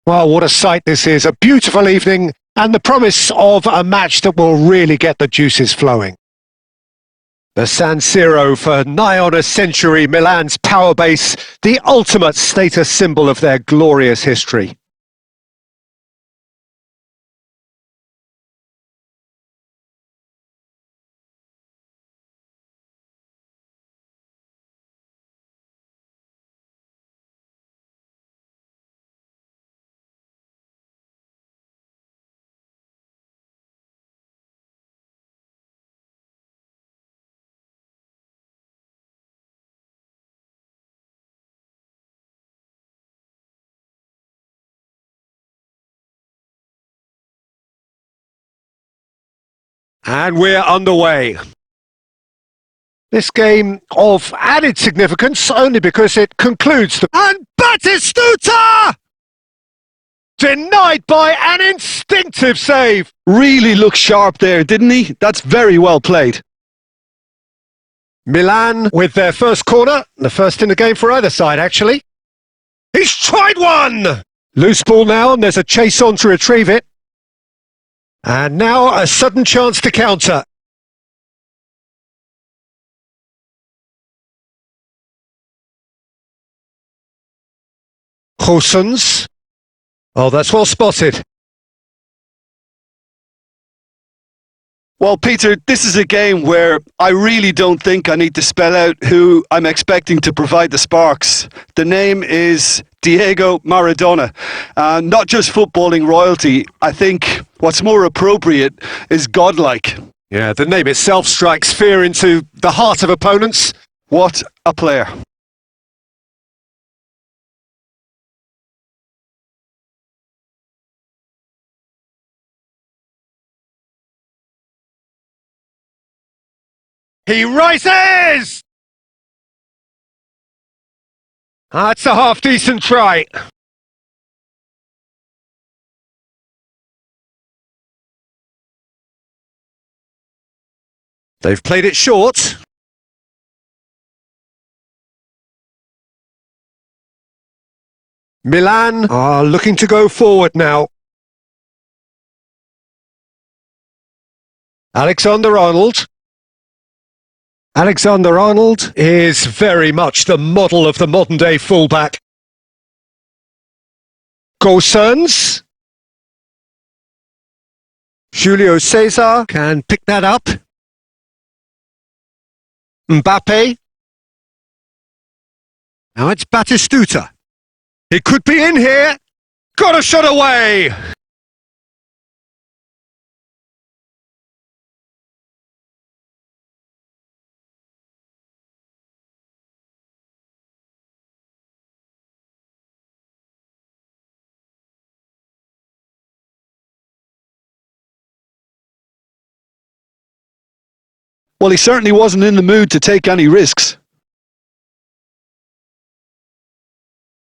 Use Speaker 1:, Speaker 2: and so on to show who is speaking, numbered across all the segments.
Speaker 1: Well, what a sight this is. A beautiful evening and the promise of a match that will really get the juices flowing. The San Siro, for nigh on a century, Milan's power base, the ultimate status symbol of their glorious history. And we're underway. This game of added significance only because it concludes the... And Batistuta! Denied by an instinctive save.
Speaker 2: Really looked sharp there, didn't he? That's very well played.
Speaker 1: Milan with their first corner, the first in the game for either side, actually. He's tried one! Loose ball now, and there's a chase on to retrieve it. And now a sudden chance to counter. Guðmundsson. Oh, that's well spotted.
Speaker 2: Well, Peter, this is a game where I really don't think I need to spell out who I'm expecting to provide the sparks. The name is Diego Maradona. Not just footballing royalty. I think what's more appropriate is godlike.
Speaker 1: Yeah, the name itself strikes fear into the heart of opponents.
Speaker 2: What a player.
Speaker 1: He rises! That's a half-decent try. They've played it short. Milan are looking to go forward now. Alexander-Arnold. Alexander-Arnold is very much the model of the modern-day fullback. Guðmundsson. Julio Cesar can pick that up. Mbappe. Now it's Batistuta. He could be in here. Got a shot away.
Speaker 2: Well, he certainly wasn't in the mood to take any risks.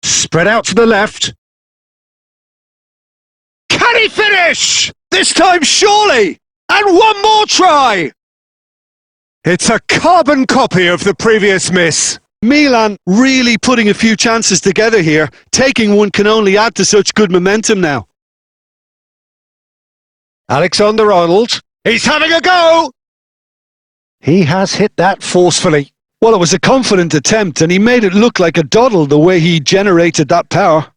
Speaker 1: Spread out to the left. Can he finish?
Speaker 2: This time, surely!
Speaker 1: And one more try! It's a carbon copy of the previous miss.
Speaker 2: Milan really putting a few chances together here. Taking one can only add to such good momentum now.
Speaker 1: Alexander-Arnold. He's having a go! He has hit that forcefully.
Speaker 2: Well, it was a confident attempt, and he made it look like a doddle the way he generated that power.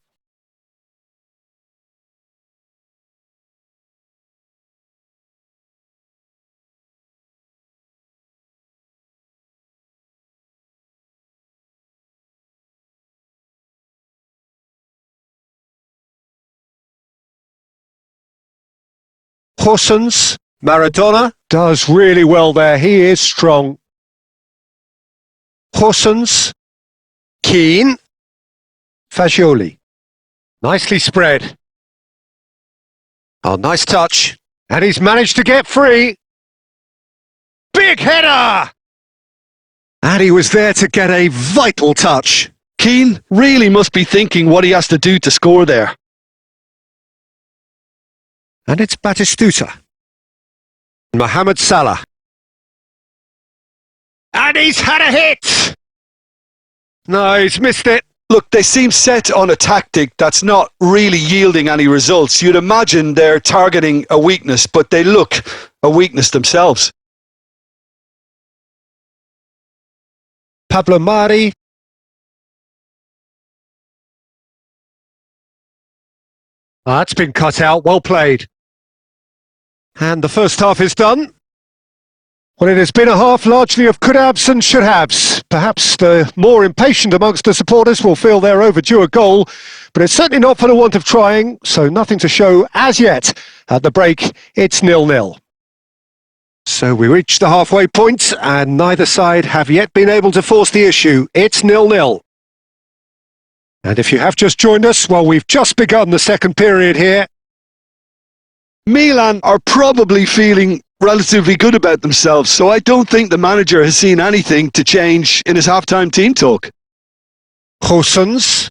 Speaker 1: Guðmundsson. Maradona does really well there. He is strong. Guðmundsson. Keane. Fagioli. Nicely spread. Oh, nice touch. And he's managed to get free. Big header! And he was there to get a vital touch.
Speaker 2: Keane really must be thinking what he has to do to score there.
Speaker 1: And it's Batistuta. Mohamed Salah. And he's had a hit! No, he's missed it.
Speaker 2: Look, they seem set on a tactic that's not really yielding any results. You'd imagine they're targeting a weakness, but they look a weakness themselves.
Speaker 1: Pablo Mari. That's been cut out. Well played. And the first half is done. Well, it has been a half largely of could-haves and should-haves. Perhaps the more impatient amongst the supporters will feel they're overdue a goal, but it's certainly not for the want of trying, so nothing to show as yet. At the break, it's 0-0. So we reach the halfway point, and neither side have yet been able to force the issue. It's 0-0. And if you have just joined us, well, we've just begun the second period here.
Speaker 2: Milan are probably feeling relatively good about themselves, so I don't think the manager has seen anything to change in his halftime team talk.
Speaker 1: Guðmundsson.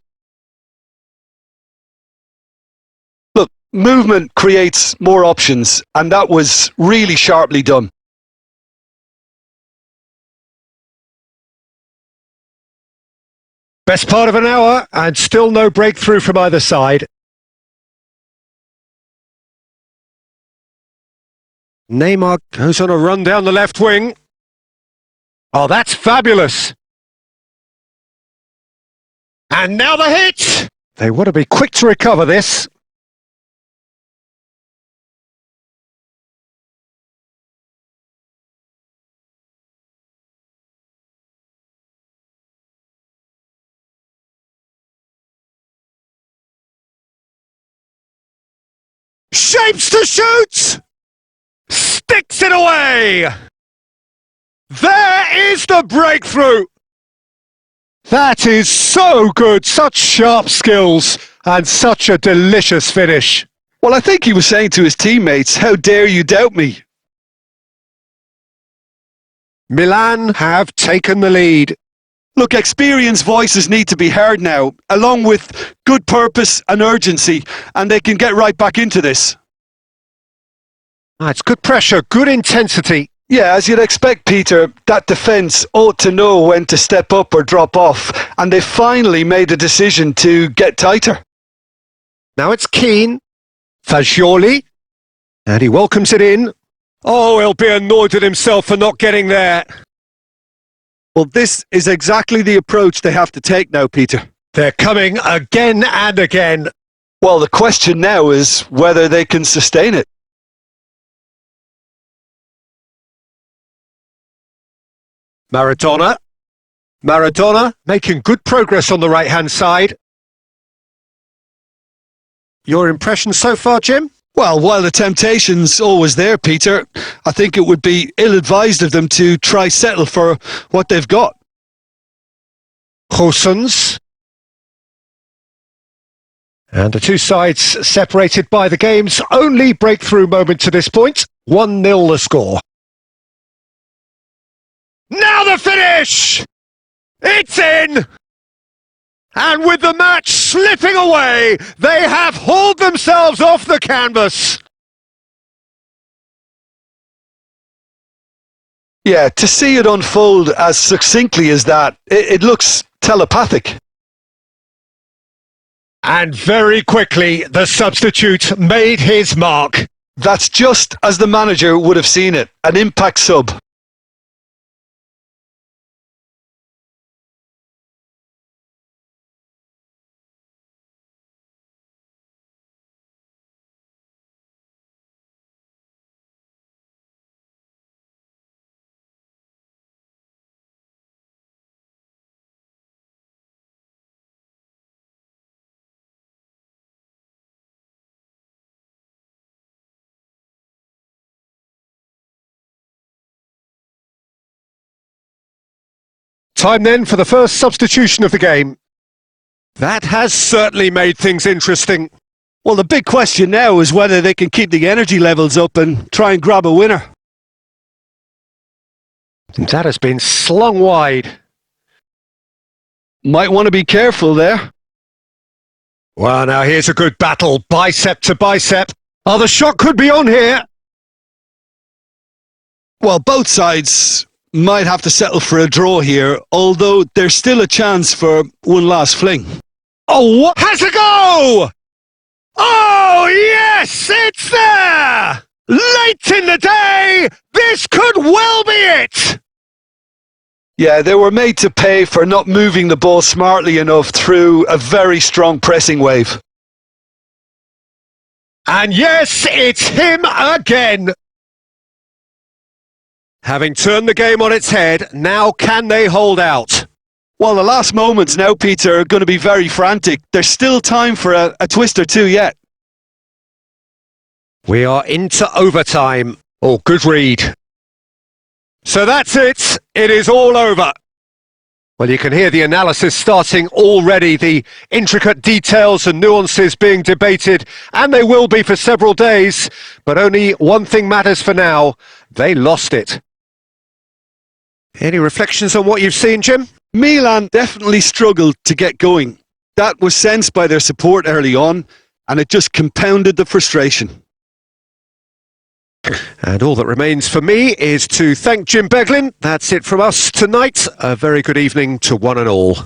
Speaker 2: Look, movement creates more options, and that was really sharply done.
Speaker 1: Best part of an hour, and still no breakthrough from either side. Neymar goes on a run down the left wing. Oh, that's fabulous. And now the hit! They want to be quick to recover this. Shapes to shoot! Sticks it away! There is the breakthrough! That is so good, such sharp skills, and such a delicious finish.
Speaker 2: Well, I think he was saying to his teammates, how dare you doubt me?
Speaker 1: Milan have taken the lead.
Speaker 2: Look, experienced voices need to be heard now, along with good purpose and urgency, and they can get right back into this.
Speaker 1: It's good pressure, good intensity.
Speaker 2: Yeah, as you'd expect, Peter, that defence ought to know when to step up or drop off, and they finally made a decision to get tighter.
Speaker 1: Now it's Keane, Fagioli, and he welcomes it in. Oh, he'll be annoyed at himself for not getting there.
Speaker 2: Well, this is exactly the approach they have to take now, Peter.
Speaker 1: They're coming again and again.
Speaker 2: Well, the question now is whether they can sustain it.
Speaker 1: Maradona making good progress on the right-hand side. Your impression so far, Jim?
Speaker 2: Well, while the temptation's always there, Peter, I think it would be ill-advised of them to try settle for what they've got.
Speaker 1: Guðmundsson. And the two sides separated by the game's only breakthrough moment to this point. 1-0 the score. Now the finish! It's in! And with the match slipping away, they have hauled themselves off the canvas.
Speaker 2: Yeah, to see it unfold as succinctly as that, it looks telepathic.
Speaker 1: And very quickly, the substitute made his mark.
Speaker 2: That's just as the manager would have seen it, an impact sub.
Speaker 1: Time then for the first substitution of the game. That has certainly made things interesting.
Speaker 2: Well, the big question now is whether they can keep the energy levels up and try and grab a winner.
Speaker 1: That has been slung wide.
Speaker 2: Might want to be careful there.
Speaker 1: Well, now here's a good battle, bicep to bicep. Oh, the shot could be on here.
Speaker 2: Well, both sides might have to settle for a draw here, although there's still a chance for one last fling.
Speaker 1: Oh, what? Has a go! Oh, yes, it's there! Late in the day, this could well be it!
Speaker 2: Yeah, they were made to pay for not moving the ball smartly enough through a very strong pressing wave.
Speaker 1: And yes, it's him again! Having turned the game on its head, now can they hold out?
Speaker 2: Well, the last moments now, Peter, are going to be very frantic. There's still time for a twist or two yet.
Speaker 1: We are into overtime. Oh, good read. So that's it. It is all over. Well, you can hear the analysis starting already, the intricate details and nuances being debated, and they will be for several days. But only one thing matters for now. They lost it. Any reflections on what you've seen, Jim?
Speaker 2: Milan definitely struggled to get going. That was sensed by their support early on, and it just compounded the frustration.
Speaker 1: And all that remains for me is to thank Jim Beglin. That's it from us tonight. A very good evening to one and all.